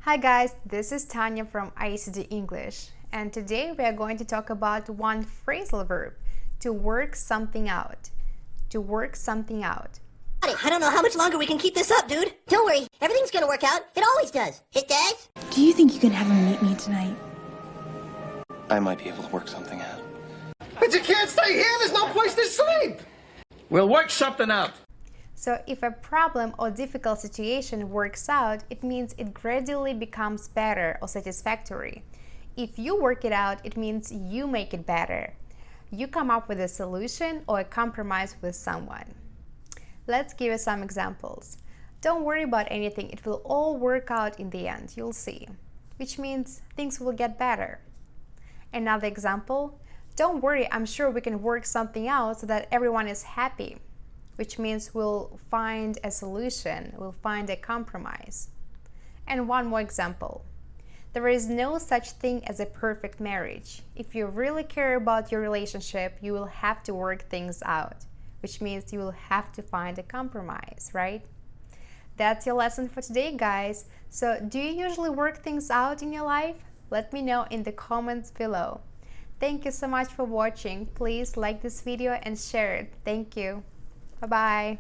Hi guys, this is Tanya from ICD English, and today we are going to talk about one phrasal verb, to work something out. To work something out. I don't know how much longer we can keep this up, dude. Don't worry, everything's gonna work out. It always does. It does? Do you think you can have him meet me tonight? I might be able to work something out. But you can't stay here, there's no place to sleep! We'll work something out. So if a problem or difficult situation works out, it means it gradually becomes better or satisfactory. If you work it out, it means you make it better. You come up with a solution or a compromise with someone. Let's give you some examples. Don't worry about anything, it will all work out in the end, you'll see. Which means things will get better. Another example, don't worry, I'm sure we can work something out so that everyone is happy. Which means we'll find a solution, we'll find a compromise. And one more example. There is no such thing as a perfect marriage. If you really care about your relationship, you will have to work things out, which means you will have to find a compromise, right? That's your lesson for today, guys. So, do you usually work things out in your life? Let me know in the comments below. Thank you so much for watching. Please like this video and share it. Thank you. Bye-bye.